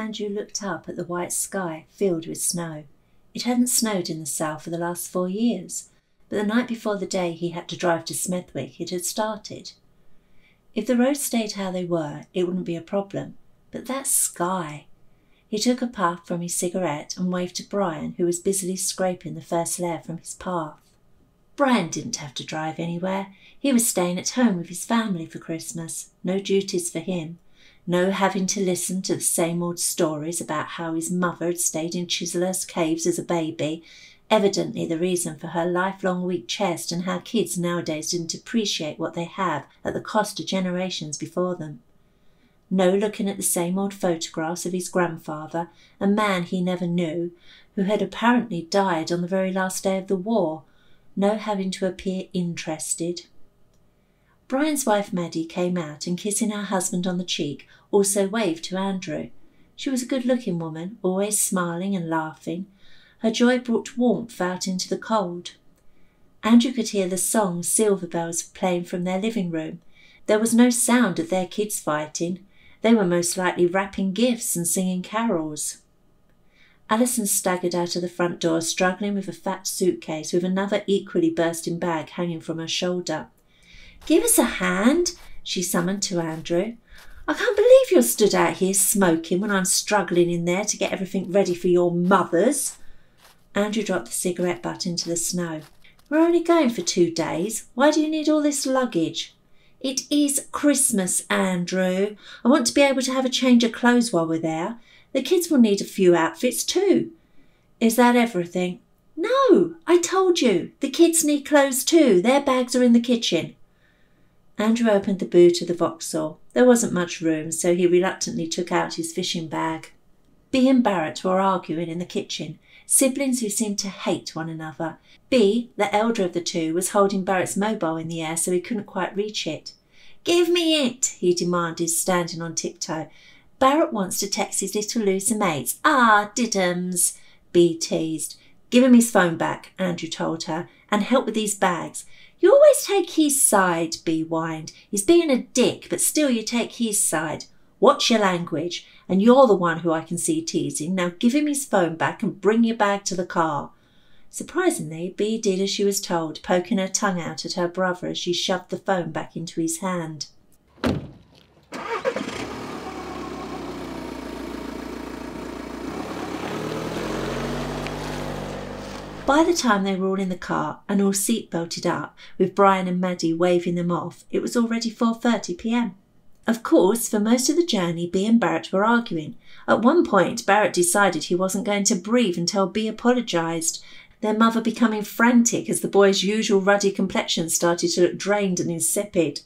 Andrew looked up at the white sky filled with snow. It hadn't snowed in the south for the last 4 years, but the night before the day he had to drive to Smethwick it had started. If the roads stayed how they were, it wouldn't be a problem, but that sky! He took a puff from his cigarette and waved to Brian, who was busily scraping the first layer from his path. Brian didn't have to drive anywhere. He was staying at home with his family for Christmas. No duties for him. No having to listen to the same old stories about how his mother had stayed in Chislehurst Caves as a baby, evidently the reason for her lifelong weak chest, and how kids nowadays didn't appreciate what they have at the cost of generations before them. No looking at the same old photographs of his grandfather, a man he never knew, who had apparently died on the very last day of the war. No having to appear interested. Brian's wife Maddie came out and, kissing her husband on the cheek, also waved to Andrew. She was a good-looking woman, always smiling and laughing. Her joy brought warmth out into the cold. Andrew could hear the song Silver Bells playing from their living room. There was no sound of their kids fighting. They were most likely wrapping gifts and singing carols. Alison staggered out of the front door, struggling with a fat suitcase with another equally bursting bag hanging from her shoulder. "Give us a hand," she summoned to Andrew. "I can't believe you're stood out here smoking when I'm struggling in there to get everything ready for your mothers." Andrew dropped the cigarette butt into the snow. "We're only going for 2 days. Why do you need all this luggage?" "It is Christmas, Andrew. I want to be able to have a change of clothes while we're there. The kids will need a few outfits too." "Is that everything?" "No, I told you. The kids need clothes too. Their bags are in the kitchen." Andrew opened the boot of the Vauxhall. There wasn't much room, so he reluctantly took out his fishing bag. Bea and Barrett were arguing in the kitchen, siblings who seemed to hate one another. Bea, the elder of the two, was holding Barrett's mobile in the air so he couldn't quite reach it. "Give me it," he demanded, standing on tiptoe. "Barrett wants to text his little loser mates." "Ah, diddums," Bea teased. "Give him his phone back," Andrew told her, "and help with these bags." "You always take his side," Bea whined. "He's being a dick, but still you take his side. Watch your language, and you're the one who I can see teasing. Now give him his phone back and bring your bag to the car." Surprisingly, Bea did as she was told, poking her tongue out at her brother as she shoved the phone back into his hand. By the time they were all in the car and all seat-belted up, with Brian and Maddie waving them off, it was already 4:30 p.m. Of course, for most of the journey, Bea and Barrett were arguing. At one point, Barrett decided he wasn't going to breathe until Bea apologised, their mother becoming frantic as the boy's usual ruddy complexion started to look drained and insipid.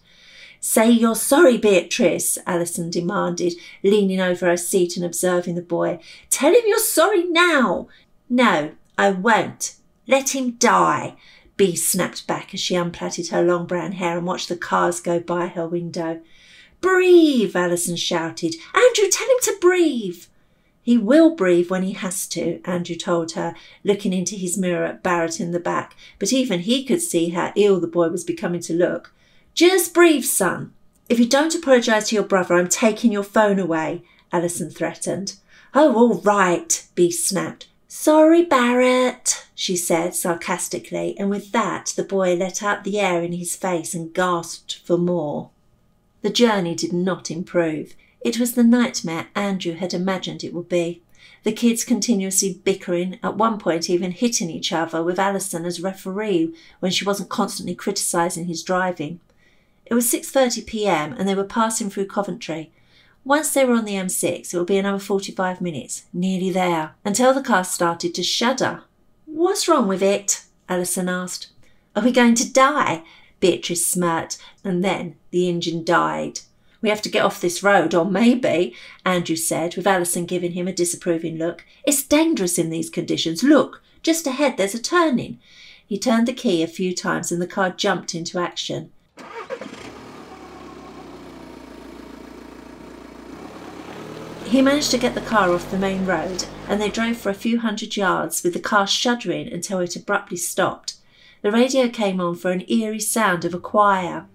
"Say you're sorry, Beatrice," Alison demanded, leaning over her seat and observing the boy. "Tell him you're sorry now." "No, I won't. Let him die," Bea snapped back as she unplaited her long brown hair and watched the cars go by her window. "Breathe," Alison shouted. "Andrew, tell him to breathe." "He will breathe when he has to," Andrew told her, looking into his mirror at Barrett in the back, but even he could see how ill the boy was becoming to look. "Just breathe, son." "If you don't apologise to your brother, I'm taking your phone away," Alison threatened. "Oh, all right," Bea snapped. "Sorry, Barrett," she said sarcastically, and with that the boy let out the air in his face and gasped for more. The journey did not improve. It was the nightmare Andrew had imagined it would be. The kids continuously bickering, at one point even hitting each other, with Alison as referee when she wasn't constantly criticising his driving. It was 6:30 p.m. and they were passing through Coventry. Once they were on the M6, it would be another 45 minutes, nearly there, until the car started to shudder. "What's wrong with it?" Alison asked. "Are we going to die?" Beatrice smirked, and then the engine died. "We have to get off this road, or maybe," Andrew said, with Alison giving him a disapproving look. "It's dangerous in these conditions. Look, just ahead there's a turning." He turned the key a few times and the car jumped into action. He managed to get the car off the main road, and they drove for a few hundred yards, with the car shuddering until it abruptly stopped. The radio came on for an eerie sound of a choir.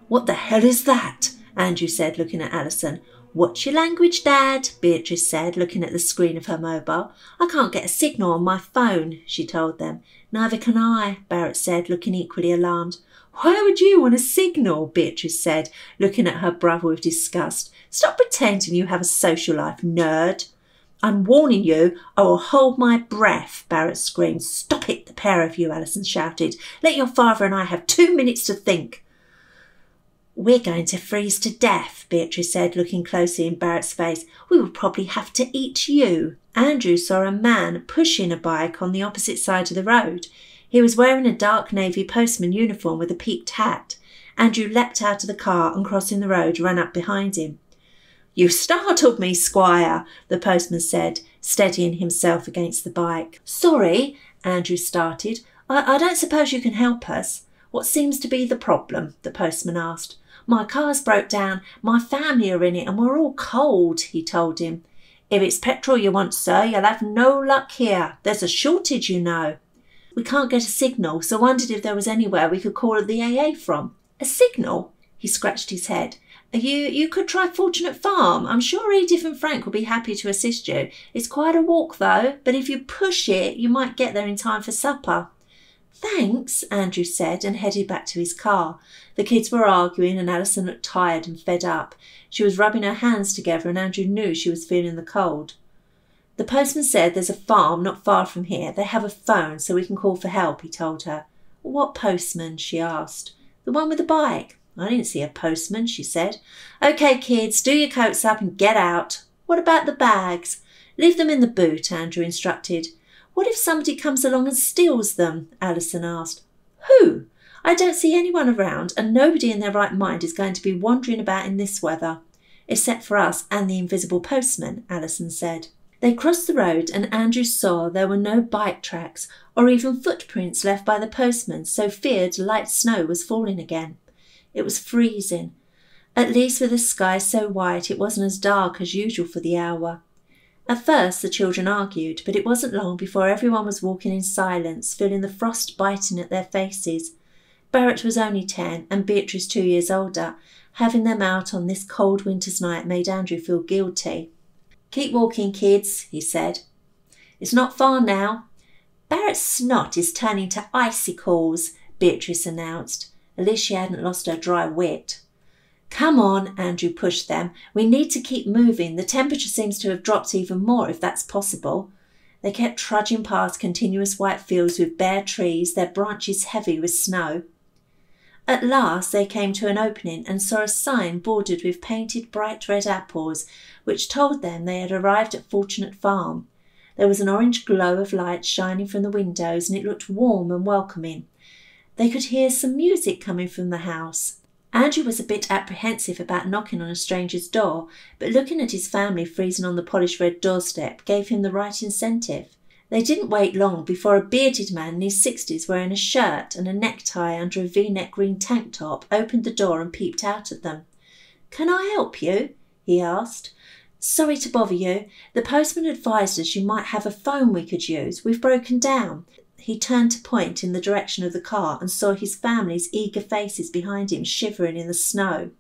"What the hell is that?" Andrew said, looking at Alison. "What's your language, Dad?" Beatrice said, looking at the screen of her mobile. "I can't get a signal on my phone," she told them. "Neither can I," Barrett said, looking equally alarmed. "Why would you want a signal?" Beatrice said, looking at her brother with disgust. "Stop pretending you have a social life, nerd." "I'm warning you, I will hold my breath," Barrett screamed. "Stop it, the pair of you," Alison shouted. "Let your father and I have 2 minutes to think." "We're going to freeze to death," Beatrice said, looking closely in Barrett's face. "We will probably have to eat you." Andrew saw a man pushing a bike on the opposite side of the road. He was wearing a dark navy postman uniform with a peaked hat. Andrew leapt out of the car and, crossing the road, ran up behind him. "You startled me, Squire," the postman said, steadying himself against the bike. "Sorry," Andrew started. I don't suppose you can help us." "What seems to be the problem?" the postman asked. "My car's broke down, my family are in it, and we're all cold," he told him. "If it's petrol you want, sir, you'll have no luck here. There's a shortage, you know." "We can't get a signal, so wondered if there was anywhere we could call the AA from." "A signal?" He scratched his head. You could try Fortunate Farm. I'm sure Edith and Frank will be happy to assist you. It's quite a walk, though, but if you push it, you might get there in time for supper." "Thanks," Andrew said, and headed back to his car. The kids were arguing, and Alison looked tired and fed up. She was rubbing her hands together, and Andrew knew she was feeling the cold. "The postman said there's a farm not far from here. They have a phone, so we can call for help," he told her. "What postman?" she asked. "The one with the bike." "I didn't see a postman," she said. "OK, kids, do your coats up and get out." "What about the bags?" "Leave them in the boot," Andrew instructed. "What if somebody comes along and steals them?" Alison asked. "Who? I don't see anyone around, and nobody in their right mind is going to be wandering about in this weather." "Except for us and the invisible postman," Alison said. They crossed the road, and Andrew saw there were no bike tracks or even footprints left by the postman, so feared light snow was falling again. It was freezing, at least with the sky so white it wasn't as dark as usual for the hour. At first the children argued, but it wasn't long before everyone was walking in silence, feeling the frost biting at their faces. Barrett was only 10 and Beatrice 2 years older. Having them out on this cold winter's night made Andrew feel guilty. "Keep walking, kids," he said. "It's not far now." "Barrett's snot is turning to icicles," Beatrice announced. At least she hadn't lost her dry wit. "Come on," Andrew pushed them. "We need to keep moving. The temperature seems to have dropped even more, if that's possible." They kept trudging past continuous white fields with bare trees, their branches heavy with snow. At last they came to an opening and saw a sign bordered with painted bright red apples, which told them they had arrived at Fortunate Farm. There was an orange glow of light shining from the windows, and it looked warm and welcoming. They could hear some music coming from the house. Andrew was a bit apprehensive about knocking on a stranger's door, but looking at his family freezing on the polished red doorstep gave him the right incentive. They didn't wait long before a bearded man in his 60s wearing a shirt and a necktie under a V-neck green tank top opened the door and peeped out at them. "Can I help you?" he asked. "Sorry to bother you. The postman advised us you might have a phone we could use. We've broken down." He turned to point in the direction of the car and saw his family's eager faces behind him shivering in the snow.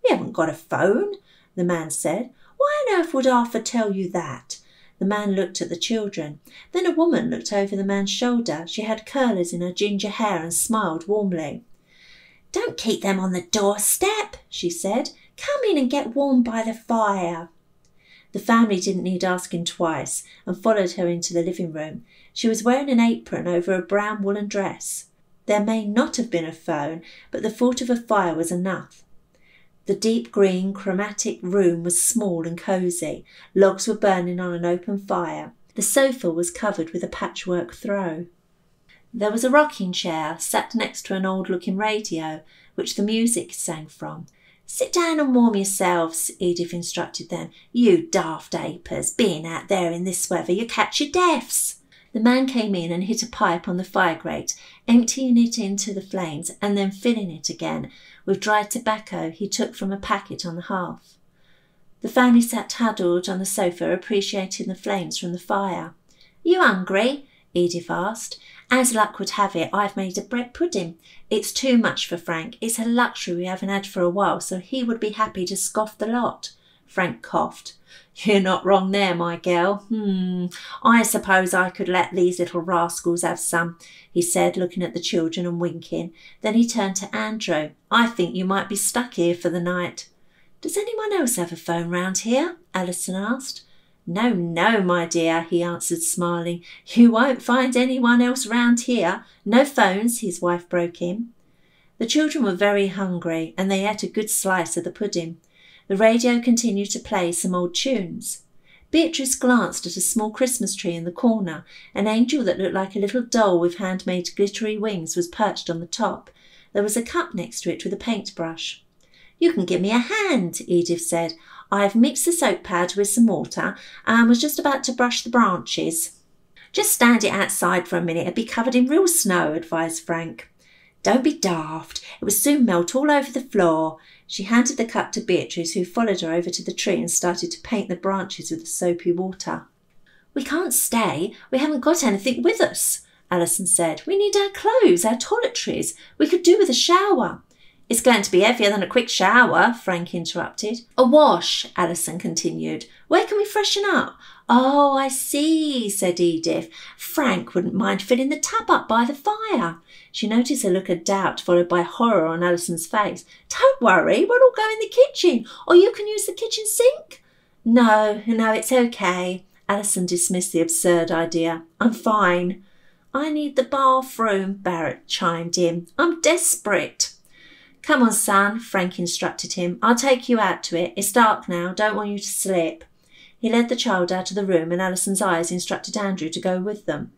"We haven't got a phone," the man said. "Why on earth would Arthur tell you that?" The man looked at the children. Then a woman looked over the man's shoulder. She had curlers in her ginger hair and smiled warmly. "Don't keep them on the doorstep," she said. "Come in and get warm by the fire." The family didn't need asking twice and followed her into the living room. She was wearing an apron over a brown woolen dress. There may not have been a phone, but the thought of a fire was enough. The deep green chromatic room was small and cosy. Logs were burning on an open fire. The sofa was covered with a patchwork throw. There was a rocking chair sat next to an old-looking radio, which the music sang from. "Sit down and warm yourselves," Edith instructed them. "You daft apers, being out there in this weather, you catch your deaths." The man came in and hit a pipe on the fire grate, emptying it into the flames and then filling it again with dried tobacco he took from a packet on the hearth. The family sat huddled on the sofa, appreciating the flames from the fire. "You hungry?" Edith asked. As luck would have it, I've made a bread pudding. It's too much for Frank. It's a luxury we haven't had for a while, so he would be happy to scoff the lot. Frank coughed. You're not wrong there, my girl. I suppose I could let these little rascals have some, he said, looking at the children and winking. Then he turned to Andrew. I think you might be stuck here for the night. Does anyone else have a phone round here? Alison asked. No, no, my dear, he answered, smiling. You won't find anyone else round here. No phones, his wife broke in. The children were very hungry, and they ate a good slice of the pudding. The radio continued to play some old tunes. Beatrice glanced at a small Christmas tree in the corner. An angel that looked like a little doll with handmade glittery wings was perched on the top. There was a cup next to it with a paintbrush. You can give me a hand, Edith said. I've mixed the soap powder with some water and was just about to brush the branches. Just stand it outside for a minute. It'll be covered in real snow, advised Frank. Don't be daft. It will soon melt all over the floor. She handed the cup to Beatrice, who followed her over to the tree and started to paint the branches with the soapy water. We can't stay. We haven't got anything with us, Alison said. We need our clothes, our toiletries. We could do with a shower. It's going to be heavier than a quick shower, Frank interrupted. A wash, Alison continued. Where can we freshen up? Oh, I see, said Edith. Frank wouldn't mind filling the tub up by the fire. She noticed a look of doubt followed by horror on Alison's face. Don't worry, we'll all go in the kitchen, or you can use the kitchen sink. No, it's okay. Alison dismissed the absurd idea. I'm fine. I need the bathroom, Barrett chimed in. I'm desperate. Come on, son, Frank instructed him. I'll take you out to it. It's dark now. Don't want you to slip. He led the child out of the room, and Alison's eyes instructed Andrew to go with them.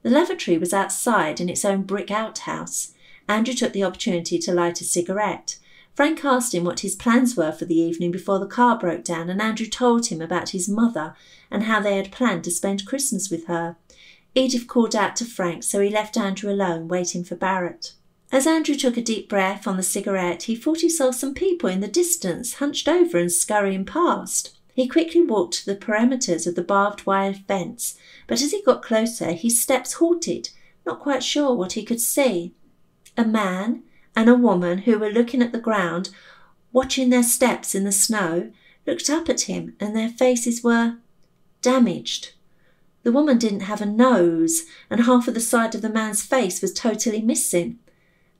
The lavatory was outside in its own brick outhouse. Andrew took the opportunity to light a cigarette. Frank asked him what his plans were for the evening before the car broke down, and Andrew told him about his mother and how they had planned to spend Christmas with her. Edith called out to Frank, so he left Andrew alone, waiting for Barrett. As Andrew took a deep breath on the cigarette, he thought he saw some people in the distance, hunched over and scurrying past. He quickly walked to the perimeters of the barbed wire fence, but as he got closer, his steps halted, not quite sure what he could see. A man and a woman who were looking at the ground, watching their steps in the snow, looked up at him, and their faces were damaged. The woman didn't have a nose, and half of the side of the man's face was totally missing.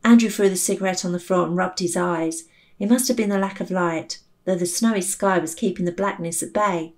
Andrew threw the cigarette on the floor and rubbed his eyes. It must have been the lack of light, though the snowy sky was keeping the blackness at bay.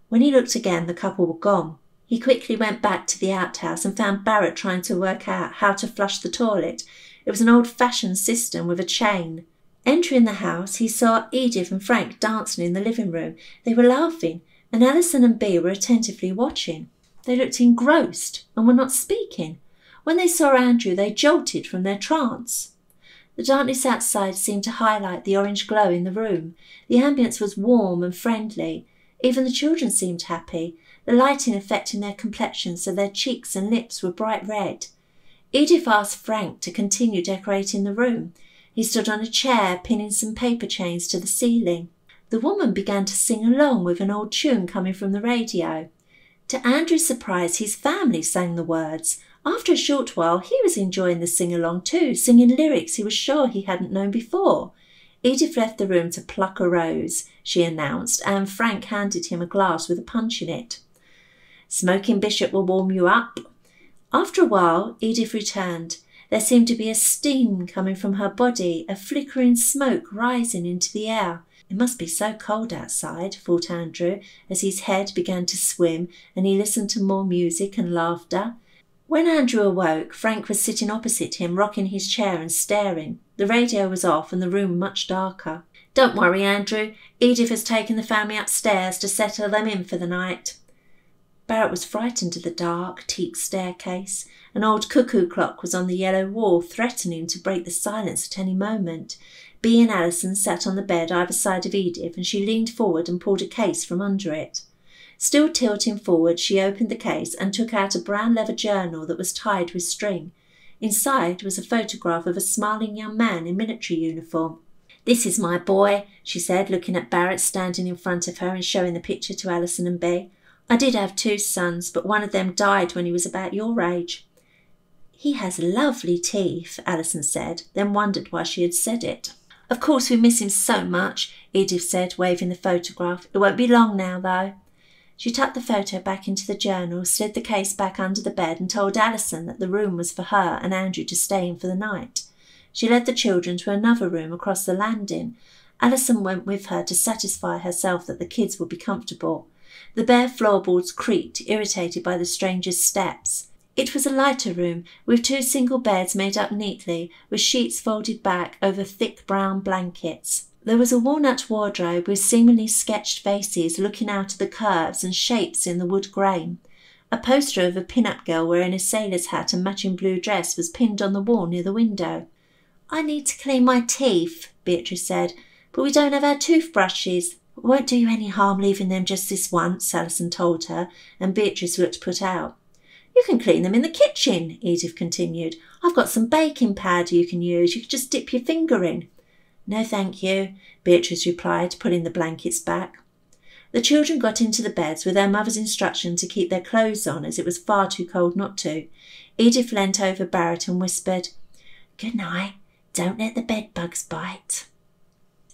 When he looked again, the couple were gone. He quickly went back to the outhouse and found Barrett trying to work out how to flush the toilet. It was an old-fashioned system with a chain. Entering the house, he saw Edith and Frank dancing in the living room. They were laughing, and Alison and Bea were attentively watching. They looked engrossed and were not speaking. When they saw Andrew, they jolted from their trance. The darkness outside seemed to highlight the orange glow in the room. The ambience was warm and friendly. Even the children seemed happy, the lighting affecting their complexions so their cheeks and lips were bright red. Edith asked Frank to continue decorating the room. He stood on a chair, pinning some paper chains to the ceiling. The woman began to sing along with an old tune coming from the radio. To Andrew's surprise, his family sang the words. After a short while, he was enjoying the sing-along too, singing lyrics he was sure he hadn't known before. Edith left the room to pluck a rose, she announced, and Frank handed him a glass with a punch in it. Smoking Bishop will warm you up. After a while, Edith returned. There seemed to be a steam coming from her body, a flickering smoke rising into the air. It must be so cold outside, thought Andrew, as his head began to swim and he listened to more music and laughter. When Andrew awoke, Frank was sitting opposite him, rocking his chair and staring. The radio was off and the room much darker. Don't worry, Andrew. Edith has taken the family upstairs to settle them in for the night. Barrett was frightened of the dark, teak staircase. An old cuckoo clock was on the yellow wall, threatening to break the silence at any moment. Bea and Alison sat on the bed either side of Edith, and she leaned forward and pulled a case from under it. Still tilting forward, she opened the case and took out a brown leather journal that was tied with string. Inside was a photograph of a smiling young man in military uniform. This is my boy, she said, looking at Barrett standing in front of her and showing the picture to Alison and Bea. I did have 2 sons, but one of them died when he was about your age. He has lovely teeth, Alison said, then wondered why she had said it. Of course we miss him so much, Edith said, waving the photograph. It won't be long now, though. She tucked the photo back into the journal, slid the case back under the bed and told Alison that the room was for her and Andrew to stay in for the night. She led the children to another room across the landing. Alison went with her to satisfy herself that the kids would be comfortable. The bare floorboards creaked, irritated by the stranger's steps. It was a lighter room, with 2 single beds made up neatly, with sheets folded back over thick brown blankets. There was a walnut wardrobe with seemingly sketched faces looking out of the curves and shapes in the wood grain. A poster of a pin-up girl wearing a sailor's hat and matching blue dress was pinned on the wall near the window. I need to clean my teeth, Beatrice said, but we don't have our toothbrushes. It won't do you any harm leaving them just this once, Alison told her, and Beatrice looked put out. You can clean them in the kitchen, Edith continued. I've got some baking powder you can use. You can just dip your finger in. No, thank you, Beatrice replied, pulling the blankets back. The children got into the beds with their mother's instruction to keep their clothes on, as it was far too cold not to. Edith leant over Barrett and whispered, Good night. Don't let the bedbugs bite.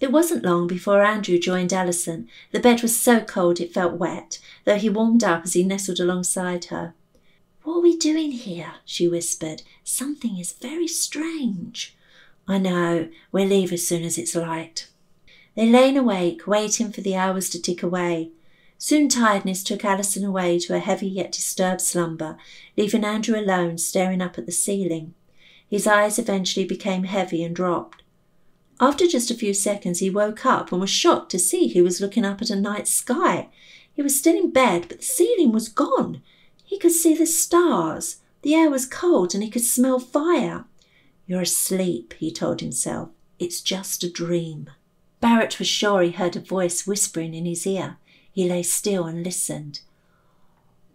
It wasn't long before Andrew joined Alison. The bed was so cold it felt wet, though he warmed up as he nestled alongside her. What are we doing here? She whispered. Something is very strange. I know. We'll leave as soon as it's light. They lay awake, waiting for the hours to tick away. Soon tiredness took Alison away to a heavy yet disturbed slumber, leaving Andrew alone staring up at the ceiling. His eyes eventually became heavy and dropped. After just a few seconds he woke up and was shocked to see he was looking up at a night sky. He was still in bed, but the ceiling was gone. He could see the stars. The air was cold and he could smell fire. You're asleep, he told himself. It's just a dream. Barrett was sure he heard a voice whispering in his ear. He lay still and listened.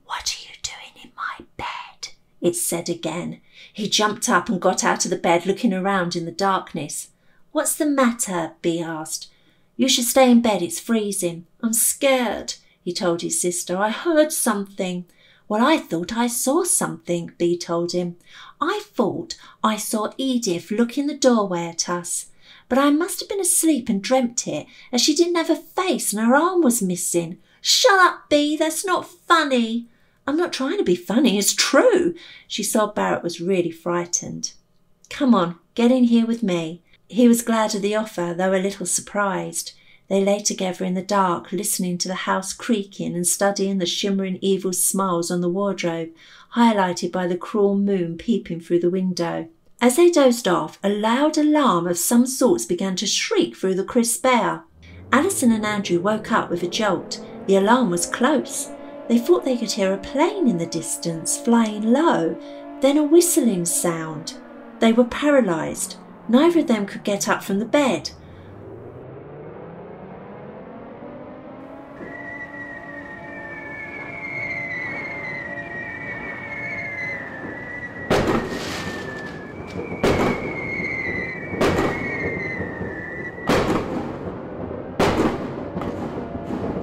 What are you doing in my bed? It said again. He jumped up and got out of the bed, looking around in the darkness. What's the matter? Bea asked. You should stay in bed, it's freezing. I'm scared, he told his sister. I heard something. Well, I thought I saw something, Bea told him. I thought I saw Edith look in the doorway at us. But I must have been asleep and dreamt it, as she didn't have a face and her arm was missing. Shut up, Bea, that's not funny. I'm not trying to be funny, it's true. She saw Barrett was really frightened. Come on, get in here with me. He was glad of the offer, though a little surprised. They lay together in the dark, listening to the house creaking and studying the shimmering evil smiles on the wardrobe, highlighted by the cruel moon peeping through the window. As they dozed off, a loud alarm of some sorts began to shriek through the crisp air. Alison and Andrew woke up with a jolt. The alarm was close. They thought they could hear a plane in the distance, flying low, then a whistling sound. They were paralysed. Neither of them could get up from the bed.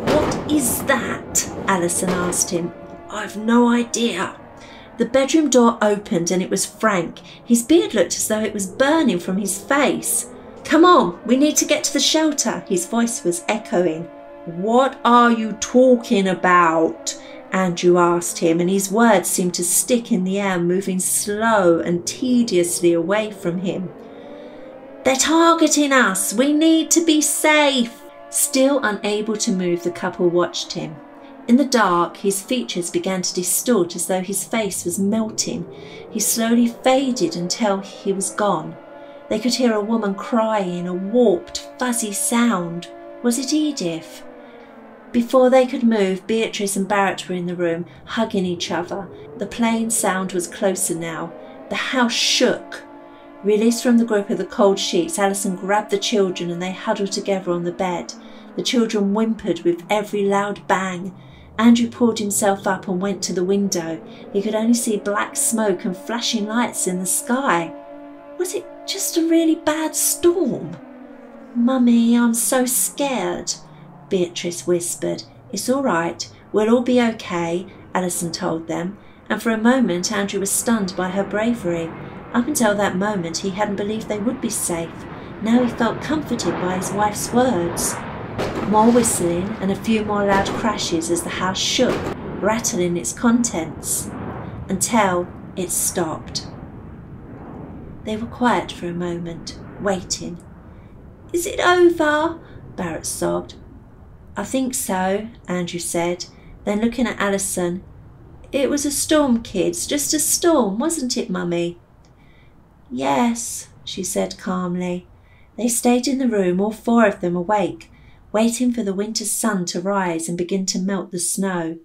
What is that? Alison asked him. I've no idea. The bedroom door opened and it was Frank. His beard looked as though it was burning from his face. Come on, we need to get to the shelter. His voice was echoing. What are you talking about? Andrew asked him, and his words seemed to stick in the air, moving slow and tediously away from him. They're targeting us. We need to be safe. Still unable to move, the couple watched him. In the dark, his features began to distort as though his face was melting. He slowly faded until he was gone. They could hear a woman crying, a warped, fuzzy sound. Was it Edith? Before they could move, Beatrice and Barrett were in the room, hugging each other. The plane sound was closer now. The house shook. Released from the grip of the cold sheets, Alison grabbed the children and they huddled together on the bed. The children whimpered with every loud bang. Andrew pulled himself up and went to the window. He could only see black smoke and flashing lights in the sky. Was it just a really bad storm? Mummy, I'm so scared, Beatrice whispered. It's all right. "We'll all be okay," Alison told them, and for a moment Andrew was stunned by her bravery. Up until that moment he hadn't believed they would be safe. Now he felt comforted by his wife's words. More whistling and a few more loud crashes as the house shook, rattling its contents, until it stopped. They were quiet for a moment, waiting. "Is it over?" Barrett sobbed. "I think so," Andrew said. Then looking at Alison, "It was a storm, kids, just a storm, wasn't it, Mummy?" "Yes," she said calmly. They stayed in the room, all four of them awake, waiting for the winter sun to rise and begin to melt the snow.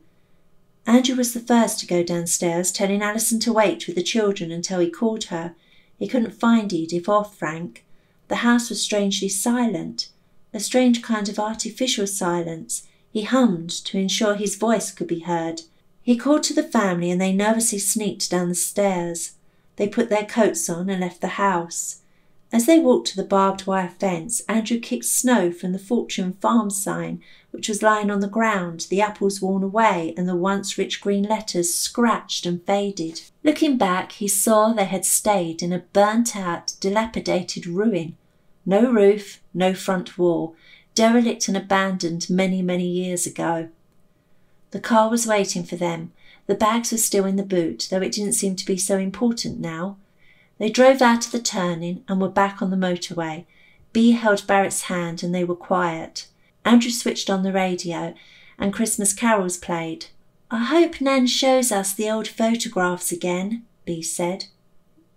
Andrew was the first to go downstairs, telling Alison to wait with the children until he called her. He couldn't find Edith or Frank. The house was strangely silent, a strange kind of artificial silence. He hummed to ensure his voice could be heard. He called to the family and they nervously sneaked down the stairs. They put their coats on and left the house. As they walked to the barbed wire fence, Andrew kicked snow from the Fortune Farm sign, which was lying on the ground, the apples worn away and the once rich green letters scratched and faded. Looking back, he saw they had stayed in a burnt-out, dilapidated ruin. No roof, no front wall, derelict and abandoned many, many years ago. The car was waiting for them. The bags were still in the boot, though it didn't seem to be so important now. They drove out of the turning and were back on the motorway. Bea held Barrett's hand and they were quiet. Andrew switched on the radio and Christmas carols played. "I hope Nan shows us the old photographs again," Bea said.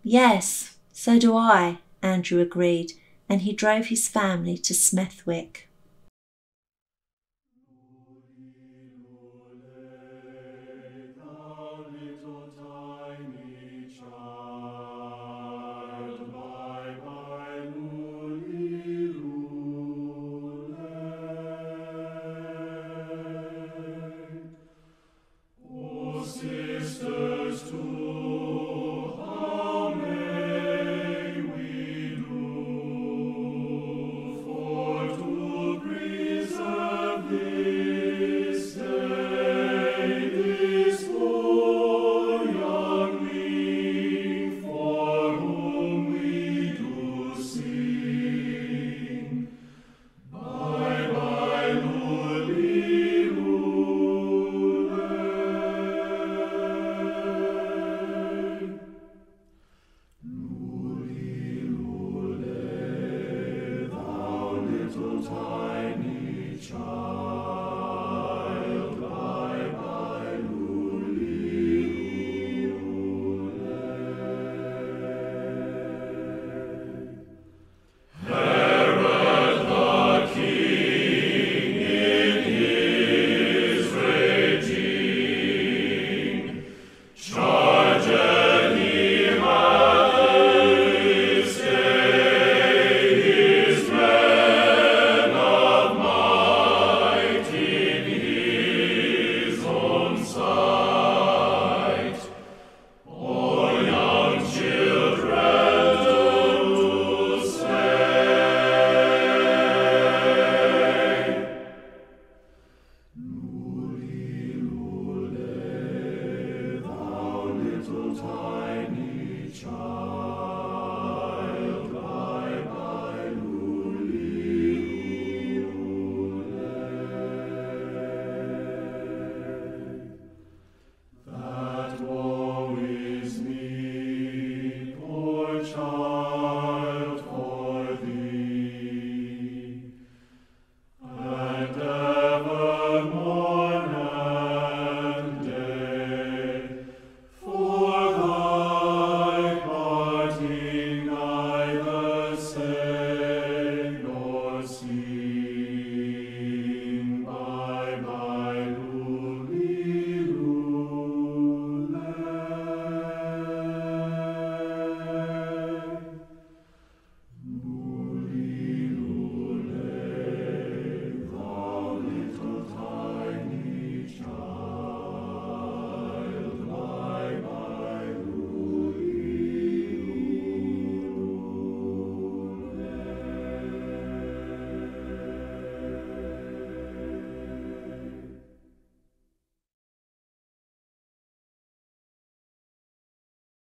"Yes, so do I," Andrew agreed, and he drove his family to Smethwick.